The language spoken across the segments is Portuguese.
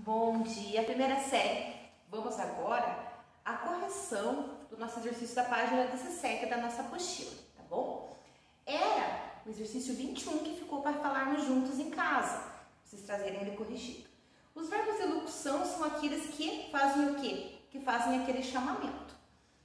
Bom dia, primeira série. Vamos agora à correção do nosso exercício da página 17 da nossa apostila, tá bom? Era o exercício 21 que ficou para falarmos juntos em casa, vocês trazerem ele corrigido. Os verbos de locução são aqueles que fazem o quê? Que fazem aquele chamamento.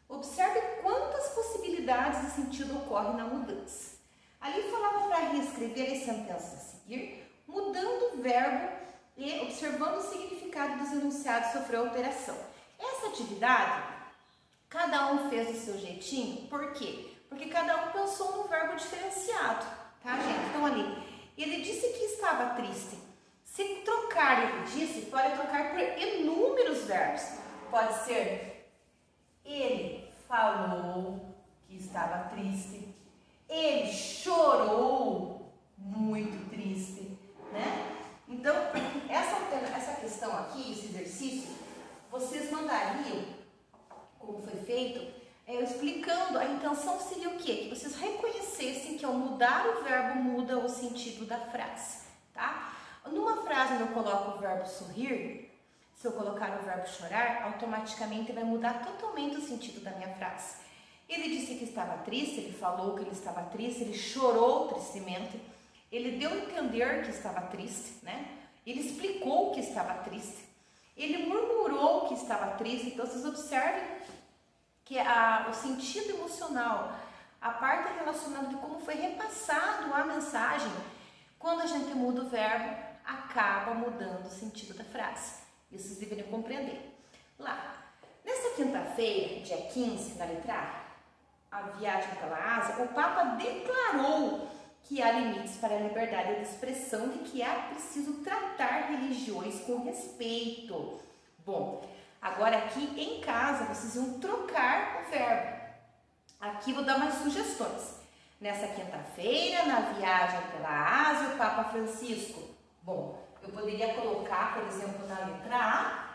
Observe quantas possibilidades de sentido ocorrem na mudança. Ali falava para reescrever as sentenças a seguir, mudando o verbo e observando o significado dos enunciados sofreu alteração. Essa atividade, cada um fez do seu jeitinho, por quê? Porque cada um pensou num verbo diferenciado, tá, gente? Então ali, ele disse que estava triste. Se trocar, ele disse, pode trocar por inúmeros verbos. Pode ser, ele falou que estava triste, ele chorou muito triste, né? Então, essa questão aqui, esse exercício, vocês mandariam, como foi feito, explicando, a intenção seria o quê? Que vocês reconhecessem que ao mudar o verbo muda o sentido da frase, tá? Numa frase onde eu coloco o verbo sorrir, se eu colocar o verbo chorar, automaticamente vai mudar totalmente o sentido da minha frase. Ele disse que estava triste, ele falou que ele estava triste, ele chorou tristemente, ele deu a entender que estava triste, né? Ele explicou que estava triste, ele murmurou que estava triste. Então, vocês observem que o sentido emocional, a parte relacionada de como foi repassado a mensagem, quando a gente muda o verbo, acaba mudando o sentido da frase. Isso vocês deveriam compreender. Lá, nesta quinta-feira, dia 15, na letra A viagem pela Ásia, o Papa declarou que há limites para a liberdade de expressão e que é preciso tratar religiões com respeito. Bom, agora aqui em casa vocês vão trocar o verbo. Aqui vou dar mais sugestões. Nessa quinta-feira, na viagem pela Ásia, o Papa Francisco. Bom, eu poderia colocar, por exemplo, na letra A,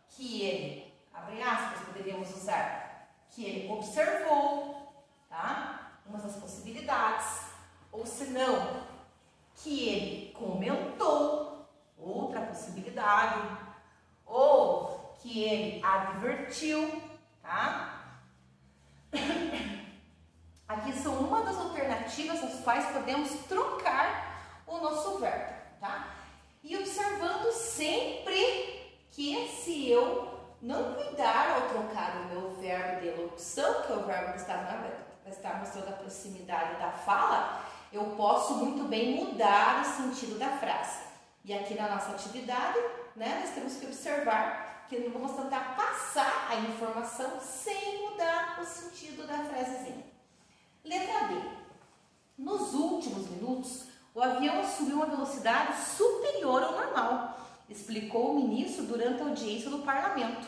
que ele, abre aspas, poderíamos usar, que ele observou, tá? Uma das possibilidades. Ou se não, que ele comentou, outra possibilidade, ou que ele advertiu, tá? Aqui são uma das alternativas às quais podemos trocar o nosso verbo, tá? E observando sempre que se eu não cuidar ao trocar o meu verbo de locução, que é o verbo que está mostrando a proximidade da fala, eu posso muito bem mudar o sentido da frase. E aqui na nossa atividade, né, nós temos que observar que nós vamos tentar passar a informação sem mudar o sentido da frasezinha. Letra B. Nos últimos minutos, o avião assumiu uma velocidade superior ao normal, explicou o ministro durante a audiência do parlamento.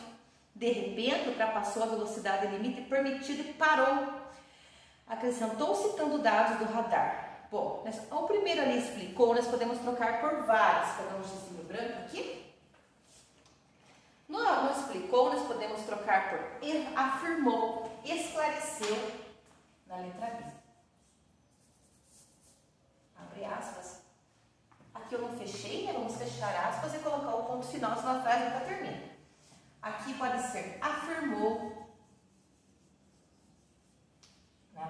De repente, ultrapassou a velocidade limite permitida e parou. Acrescentou citando dados do radar. Bom, o primeiro ali explicou, nós podemos trocar por vários. Pegamos o risquinho branco aqui. No explicou, nós podemos trocar por afirmou, esclareceu, na letra B. Abre aspas. Aqui eu não fechei, né? Vamos fechar aspas e colocar o ponto final, senão a frase nunca termina. Aqui pode ser afirmou.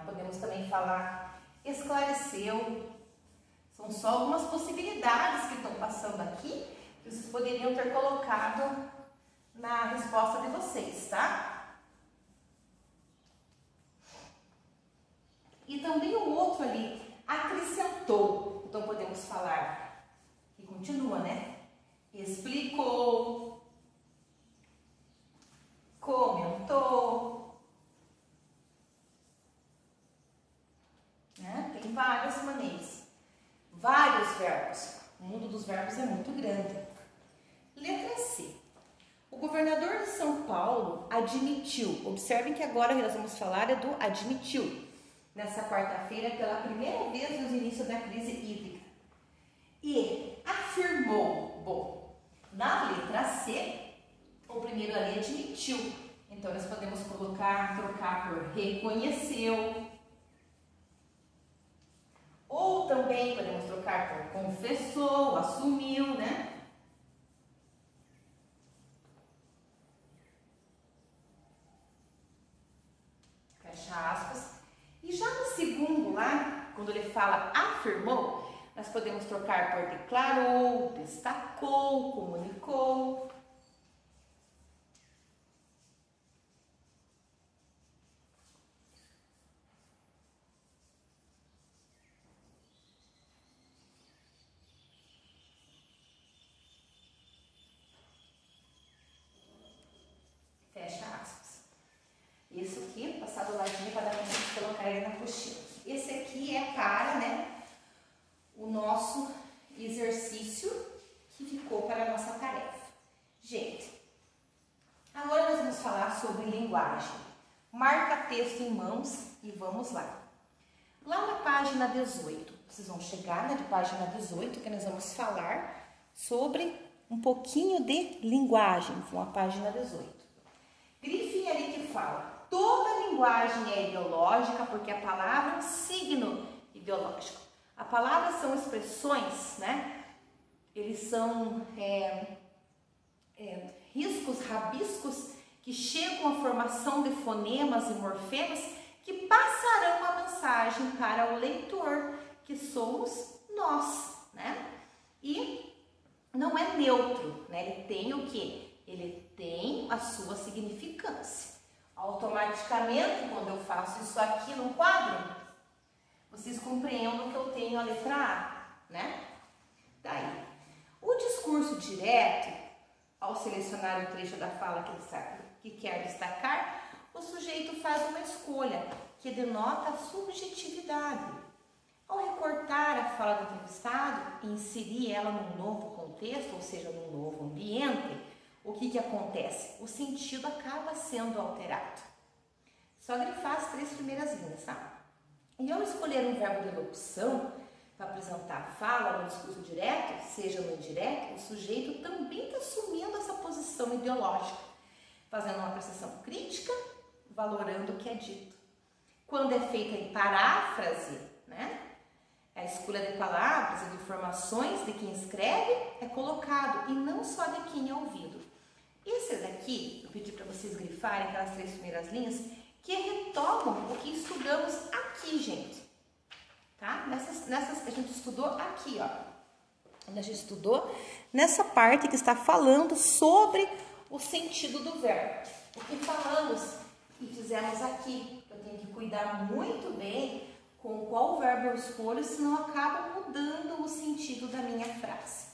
Podemos também falar esclareceu. São só algumas possibilidades que estão passando aqui, que vocês poderiam ter colocado na resposta de vocês, tá? E também o outro ali, acrescentou. Então podemos falar, que continua, né? Explicou, comentou. Tem várias maneiras, vários verbos. O mundo dos verbos é muito grande. Letra C. O governador de São Paulo admitiu. Observem que agora nós vamos falar do admitiu. Nessa quarta-feira, pela primeira vez no início da crise hídrica. E afirmou. Bom, na letra C, o primeiro ali admitiu. Então, nós podemos trocar por reconheceu. Ou também podemos trocar por confessou, assumiu, né? quando ele fala afirmou, nós podemos trocar por declarou, destacou, comunicou. Fecha aspas. Isso aqui, passar do ladinho para dar para a gente colocar ele na apostila. Esse aqui é para, né, o nosso exercício que ficou para a nossa tarefa. Gente, agora nós vamos falar sobre linguagem. Marca texto em mãos e vamos lá. Lá na página 18, vocês vão chegar na página 18, que nós vamos falar sobre um pouquinho de linguagem, com a página 18. Grifem ali que fala, toda linguagem é ideológica porque a palavra é um signo ideológico. A palavra são expressões, né? Eles são riscos, rabiscos que chegam à formação de fonemas e morfemas que passarão a mensagem para o leitor, que somos nós, né? E não é neutro, né? Ele tem o quê? Ele tem a sua significância. Automaticamente, quando eu faço isso aqui no quadro, vocês compreendem que eu tenho a letra A, né? Daí, o discurso direto, ao selecionar o trecho da fala que quer destacar, o sujeito faz uma escolha que denota a subjetividade. Ao recortar a fala do entrevistado e inserir ela num novo contexto, ou seja, num novo ambiente, o que acontece? O sentido acaba sendo alterado. Só grifar as 3 primeiras linhas, tá? E ao escolher um verbo de locução para apresentar a fala no discurso direto, seja no indireto, o sujeito também está assumindo essa posição ideológica, fazendo uma apreciação crítica, valorando o que é dito. Quando é feita em paráfrase, né? A escolha de palavras e de informações de quem escreve é colocado e não só de quem é ouvido. Esse daqui, eu pedi para vocês grifarem aquelas 3 primeiras linhas, que retomam o que estudamos aqui, gente. Tá? A gente estudou aqui, ó. A gente estudou nessa parte que está falando sobre o sentido do verbo. O que falamos e fizemos aqui. Eu tenho que cuidar muito bem com qual verbo eu escolho, senão acaba mudando o sentido da minha frase.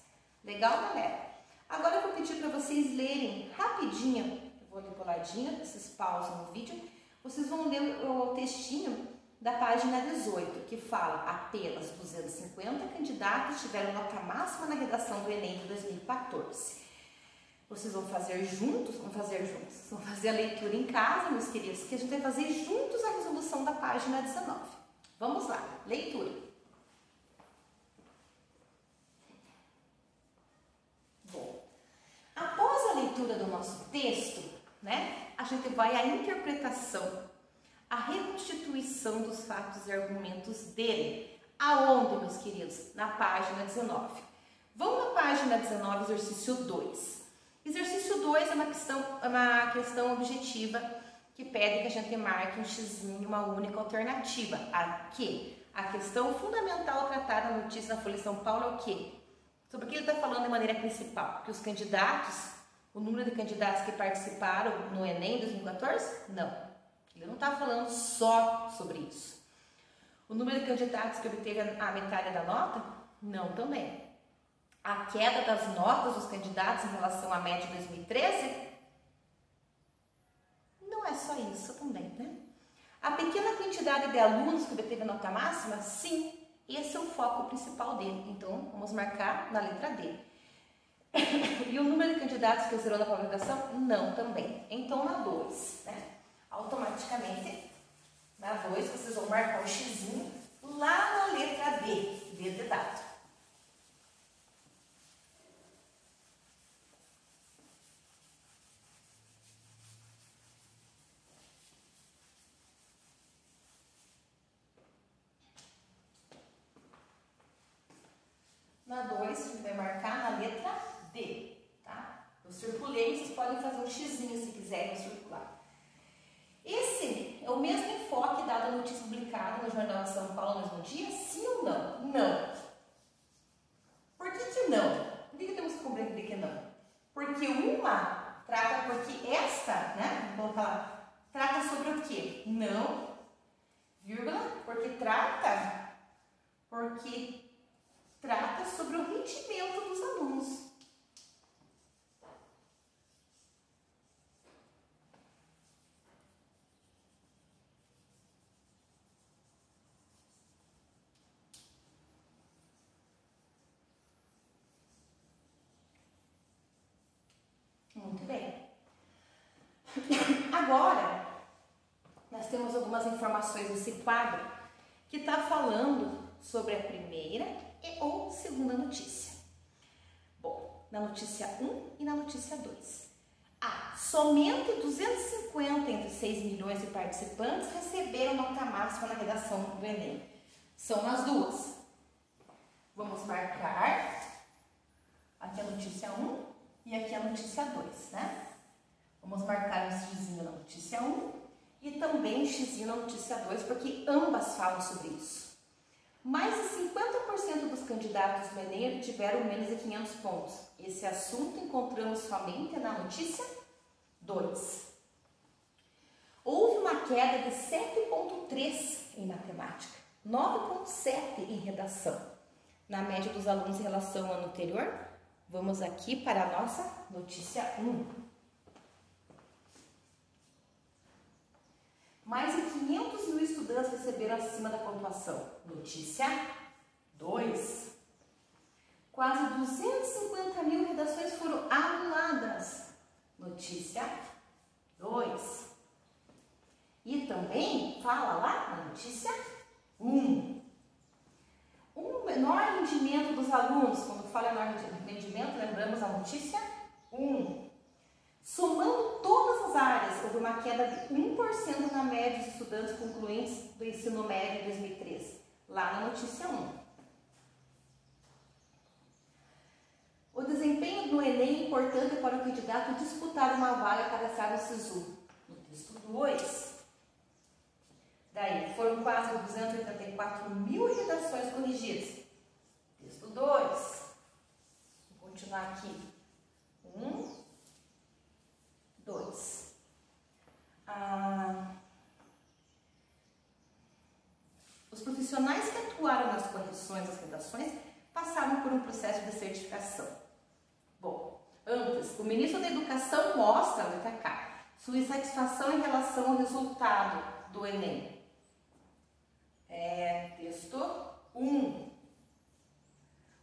Legal, galera? Agora eu vou pedir para vocês lerem rapidinho, eu vou ler coladinho, vocês pausam o vídeo, vocês vão ler o textinho da página 18, que fala apenas 250 candidatos tiveram nota máxima na redação do Enem de 2014. Vocês vão fazer juntos, vão fazer a leitura em casa, meus queridos, que a gente vai fazer juntos a resolução da página 19. Vamos lá, leitura. Bom, após a leitura do nosso texto, né, a gente vai à interpretação, a reconstituição dos fatos e argumentos dele. Aonde, meus queridos? Na página 19. Vamos na página 19, exercício 2. Exercício 2 é uma questão objetiva que pede que a gente marque um xizinho, uma única alternativa. Aqui, a questão fundamental tratada na notícia da Folha de São Paulo é o quê? Sobre o que ele está falando de maneira principal? Que os candidatos, o número de candidatos que participaram no Enem 2014? Não. Ele não está falando só sobre isso. O número de candidatos que obteve a metade da nota? Não, também. A queda das notas dos candidatos em relação à média de 2013? Não é só isso também, né? A pequena quantidade de alunos que obteve a nota máxima? Sim, esse é o foco principal dele. Então, vamos marcar na letra D. E o número de candidatos que zerou na prova de redação? Não, também. Então, na 2, né? Automaticamente, na 2, vocês vão marcar o xizinho lá na letra D, D de dado. Na 2, a gente vai marcar na letra D, tá? Eu circulei, vocês podem fazer um xizinho se quiserem circular. Esse é o mesmo enfoque dado à notícia publicada no Jornal de São Paulo no mesmo dia? Sim ou não? Não. Por que não? Por que temos que compreender que não? Porque uma trata, porque esta, né? Vou colocar lá, trata sobre o quê? Não, vírgula, porque trata sobre o rendimento dos alunos. Muito bem. Agora, nós temos algumas informações nesse quadro que está falando sobre a primeira e ou segunda notícia. Bom, na notícia 1 e na notícia 2. Somente 250 entre 6 milhões de participantes receberam nota máxima na redação do Enem. São as duas. Vamos marcar aqui a notícia 1 e aqui a notícia 2, né? Vamos marcar um xizinho na notícia 1 e também um xizinho na notícia 2, porque ambas falam sobre isso. Mais de 50% dos candidatos no Enem obtiveram menos de 500 pontos. Esse assunto encontramos somente na notícia 2. Houve uma queda de 7,3 em matemática, 9,7 em redação, na média dos alunos em relação ao ano anterior. Vamos aqui para a nossa notícia 1. Mais de 500 mil estudantes receberam acima da pontuação. Notícia 2. Quase 250 mil redações foram anuladas. Notícia 2. E também fala lá na notícia 1. Um menor rendimento dos alunos. Quando fala menor rendimento, lembramos a notícia 1. Somando todas as áreas, houve uma queda de 1% na média de estudantes concluintes do ensino médio em 2013, lá na notícia 1. O desempenho do Enem é importante para o candidato disputar uma vaga cadastrada no SISU. No texto 2. Daí, foram quase 284 mil redações corrigidas. Texto 2. Vou continuar aqui. 1. 2. Os profissionais que atuaram nas correções das redações passaram por um processo de certificação. Bom, antes, o ministro da Educação mostra, letra K, sua insatisfação em relação ao resultado do Enem. Texto 1.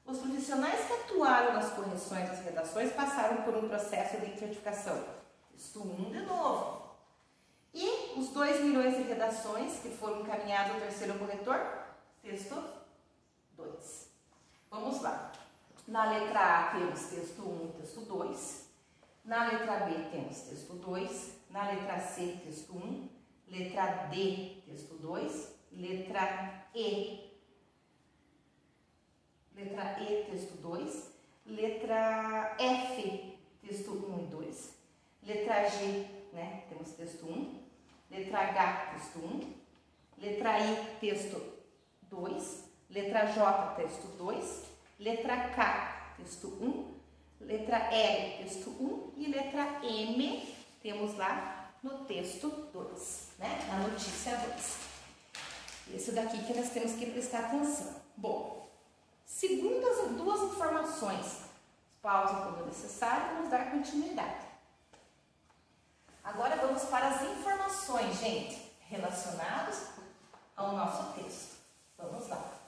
Os profissionais que atuaram nas correções das redações passaram por um processo de certificação. Texto 1 de novo. E os 2 milhões de redações que foram encaminhadas ao terceiro corretor? Texto 2. Vamos lá. Na letra A temos texto 1 e texto 2. Na letra B temos texto 2. Na letra C, texto 1. Letra D, texto 2. Letra E, texto 2. Letra F, texto 1 e 2. Letra G, né, temos texto 1. Letra H, texto 1. Letra I, texto 2. Letra J, texto 2. Letra K, texto 1. Letra L, texto 1. E letra M, temos lá no texto 2, né, na notícia 2. Esse daqui que nós temos que prestar atenção. Bom, segundo as duas informações, pausa quando necessário, vamos dar continuidade. Agora vamos para as informações, gente, relacionadas ao nosso texto. Vamos lá.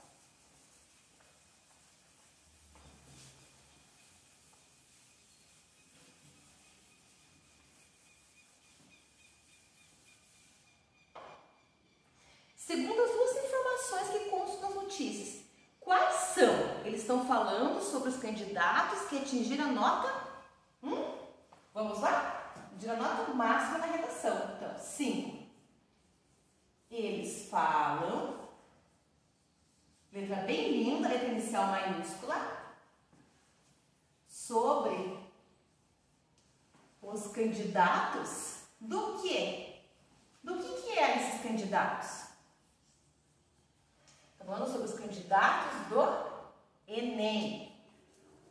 Segundo as duas informações que constam nas notícias, quais são? Eles estão falando sobre os candidatos que atingiram a nota? Vamos lá? A nota máxima na redação. Então, 5. Eles falam, letra bem linda, letra inicial maiúscula, sobre os candidatos do quê? Do que eram esses candidatos? Falando sobre os candidatos do Enem.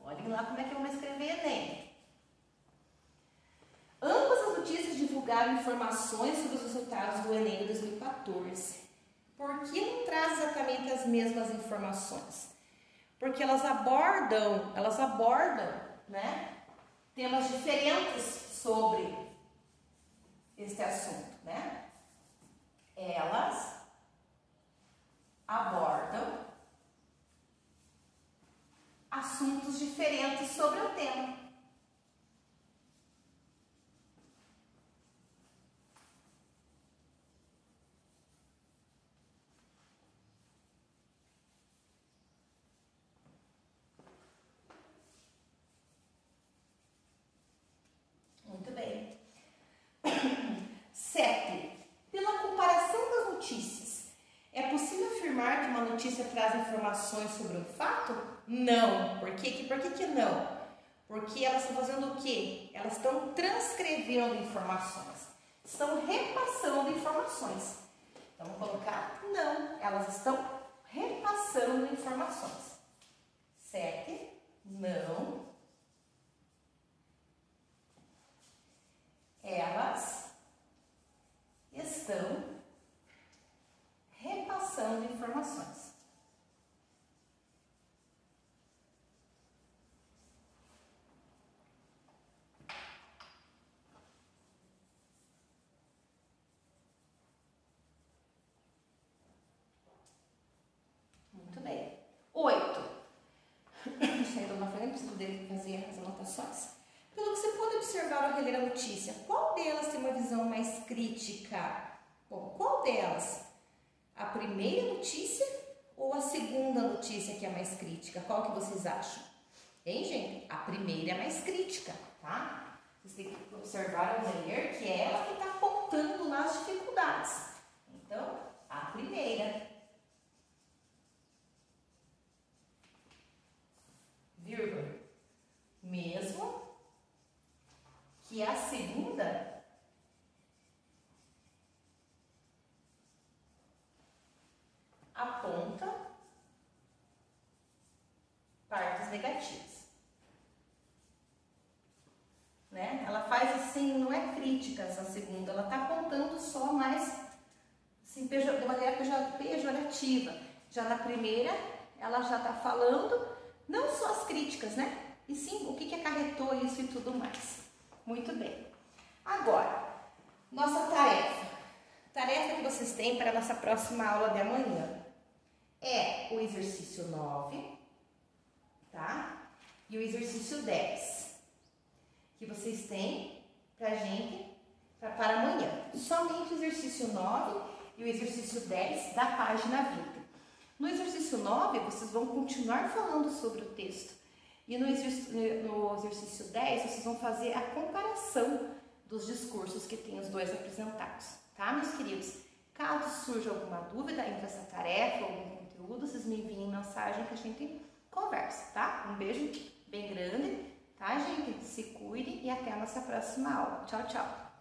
Olhem lá como é que vamos escrever Enem. Ambas as notícias divulgaram informações sobre os resultados do Enem de 2014. Por que não traz exatamente as mesmas informações? Porque elas abordam, né, temas diferentes sobre este assunto, né? Elas abordam assuntos diferentes sobre o tema. Muito bem. 7. Pela comparação das notícias, é possível afirmar que uma notícia traz informações sobre um fato? Não. Por quê? Por que não? Porque elas estão fazendo o quê? Elas estão transcrevendo informações. Estão repassando informações. Então, vamos colocar não. Elas estão repassando informações. 7. Não. Elas estão repassando informações. Muito bem. 8. Saindo na frente, preciso dele fazer as anotações. Pelo que você pode observar ao reler a notícia, qual delas tem uma visão mais crítica? Bom, qual delas? A primeira notícia ou a segunda notícia que é mais crítica? Qual que vocês acham? Hein, gente? A primeira é mais crítica, tá? Vocês têm que observar ao ler que é ela que está apontando nas dificuldades. Então, a primeira. Vírgula. Mesmo que a segunda aponta partes negativas, né? Ela faz assim, não é crítica essa segunda, ela está apontando só mais assim, de maneira pejorativa. Já na primeira, ela já está falando não só as críticas, né? E sim o que acarretou isso e tudo mais. Muito bem. Agora, nossa tarefa. Tarefa que vocês têm para a nossa próxima aula de amanhã é o exercício 9, tá? E o exercício 10, que vocês têm para amanhã. Somente o exercício 9 e o exercício 10 da página 20. No exercício 9, vocês vão continuar falando sobre o texto. E no exercício 10, vocês vão fazer a comparação dos discursos que tem os dois apresentados, tá, meus queridos? Caso surja alguma dúvida entre essa tarefa ou algum conteúdo, vocês me enviem mensagem que a gente conversa, tá? Um beijo bem grande, tá, gente? Se cuidem e até a nossa próxima aula. Tchau, tchau!